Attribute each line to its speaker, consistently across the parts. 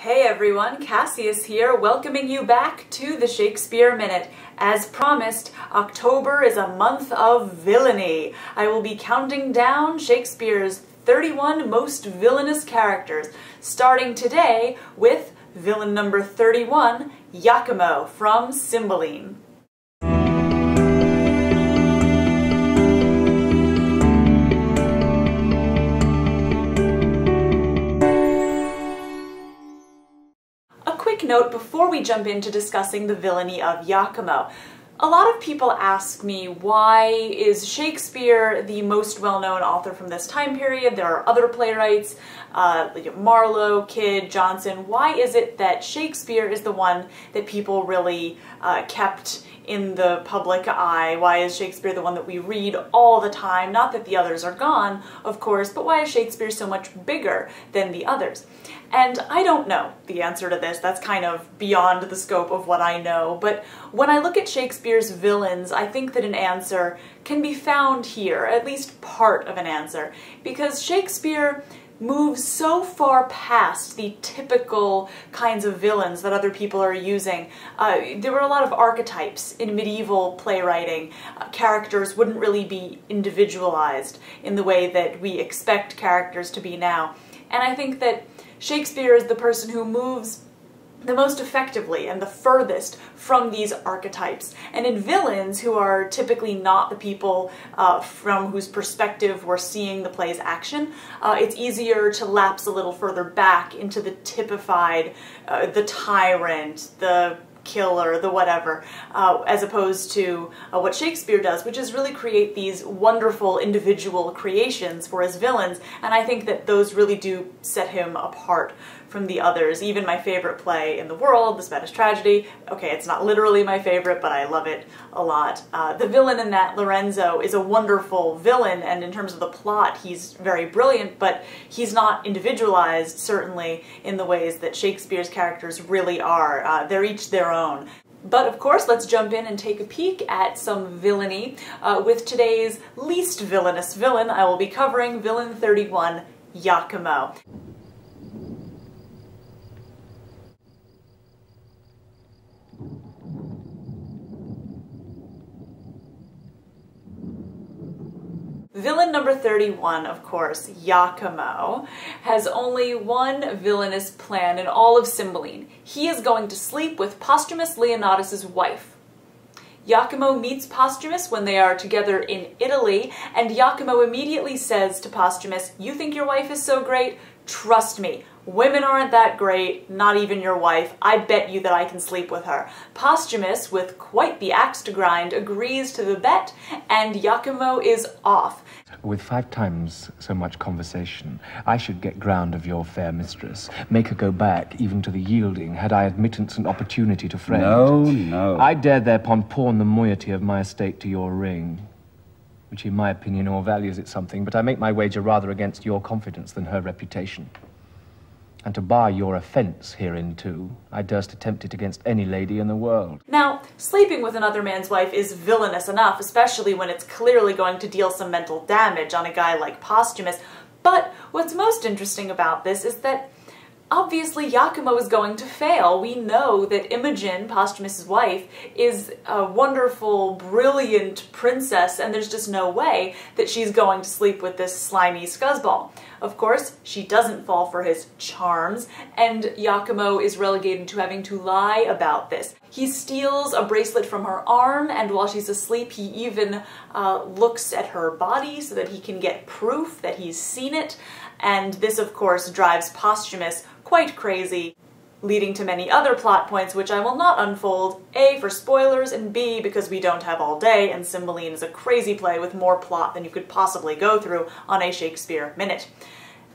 Speaker 1: Hey everyone, Cassius here, welcoming you back to the Shakespeare Minute. As promised, October is a month of villainy. I will be counting down Shakespeare's 31 most villainous characters, starting today with villain number 31, Iachimo from Cymbeline. Note before we jump into discussing the villainy of Iachimo. A lot of people ask me, why is Shakespeare the most well-known author from this time period? There are other playwrights, like Marlowe, Kidd, Johnson. Why is it that Shakespeare is the one that people really kept in the public eye? Why is Shakespeare the one that we read all the time? Not that the others are gone, of course, but why is Shakespeare so much bigger than the others? And I don't know the answer to this. That's kind of beyond the scope of what I know. But when I look at Shakespeare's villains, I think that an answer can be found here, at least part of an answer, because Shakespeare moves so far past the typical kinds of villains that other people are using. There were a lot of archetypes in medieval playwriting. Characters wouldn't really be individualized in the way that we expect characters to be now. And I think that Shakespeare is the person who moves the most effectively and the furthest from these archetypes. And in villains, who are typically not the people from whose perspective we're seeing the play's action, it's easier to lapse a little further back into the typified, the tyrant, the killer, the whatever, as opposed to what Shakespeare does, which is really create these wonderful individual creations for his villains, and I think that those really do set him apart from the others. Even my favorite play in the world, The Spanish Tragedy, okay, it's not literally my favorite, but I love it a lot. The villain in that, Lorenzo, is a wonderful villain, and in terms of the plot, he's very brilliant, but he's not individualized, certainly, in the ways that Shakespeare's characters really are. They're each their own. But of course, let's jump in and take a peek at some villainy. With today's least villainous villain, I will be covering villain 31, Iachimo. Villain number 31, of course, Iachimo, has only one villainous plan in all of Cymbeline. He is going to sleep with Posthumus Leonatus' wife. Iachimo meets Posthumus when they are together in Italy, and Iachimo immediately says to Posthumus, "You think your wife is so great? Trust me. Women aren't that great, not even your wife. I bet you that I can sleep with her." Posthumus, with quite the axe to grind, agrees to the bet, and Iachimo is off.
Speaker 2: "With 5 times so much conversation, I should get ground of your fair mistress, make her go back even to the yielding, had I admittance and opportunity to friend.
Speaker 3: No.
Speaker 2: I dare thereupon pawn the moiety of my estate to your ring, which in my opinion all values it something, but I make my wager rather against your confidence than her reputation. And to bar your offence herein too, I durst attempt it against any lady in the world."
Speaker 1: Now, sleeping with another man's wife is villainous enough, especially when it's clearly going to deal some mental damage on a guy like Posthumus. But what's most interesting about this is that obviously Iachimo is going to fail. We know that Imogen, Posthumus' wife, is a wonderful, brilliant princess, and there's just no way that she's going to sleep with this slimy scuzzball. Of course, she doesn't fall for his charms, and Iachimo is relegated to having to lie about this. He steals a bracelet from her arm, and while she's asleep, he even looks at her body so that he can get proof that he's seen it, and this, of course, drives Posthumus quite crazy, leading to many other plot points which I will not unfold, A, for spoilers, and B, because we don't have all day, and Cymbeline is a crazy play with more plot than you could possibly go through on a Shakespeare Minute.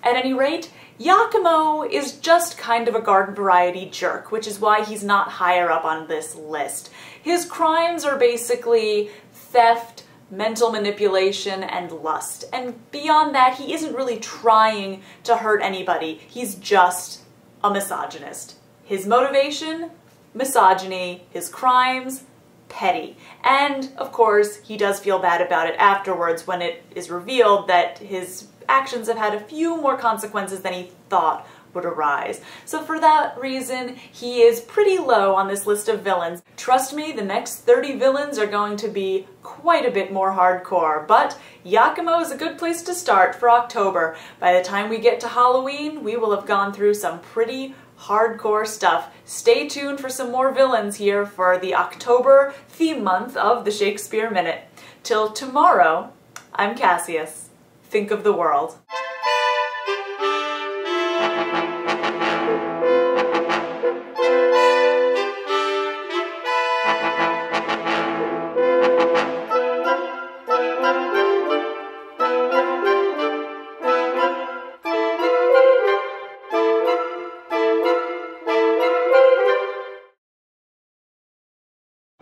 Speaker 1: At any rate, Iachimo is just kind of a garden variety jerk, which is why he's not higher up on this list. His crimes are basically theft, mental manipulation, and lust. And beyond that, he isn't really trying to hurt anybody. He's just a misogynist. His motivation? Misogyny. His crimes? Petty. And, of course, he does feel bad about it afterwards when it is revealed that his actions have had a few more consequences than he thought would arise. So for that reason, he is pretty low on this list of villains. Trust me, the next 30 villains are going to be quite a bit more hardcore, but Iachimo is a good place to start for October. By the time we get to Halloween, we will have gone through some pretty hardcore stuff. Stay tuned for some more villains here for the October theme month of the Shakespeare Minute. Till tomorrow, I'm Cassius. Think of the world.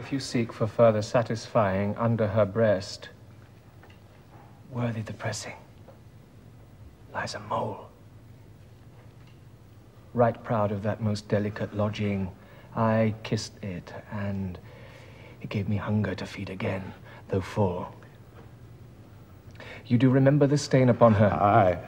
Speaker 2: If you seek for further satisfying under her breast, worthy the pressing, lies a mole. Right proud of that most delicate lodging, I kissed it, and it gave me hunger to feed again, though full. You do remember the stain upon her?
Speaker 3: Aye.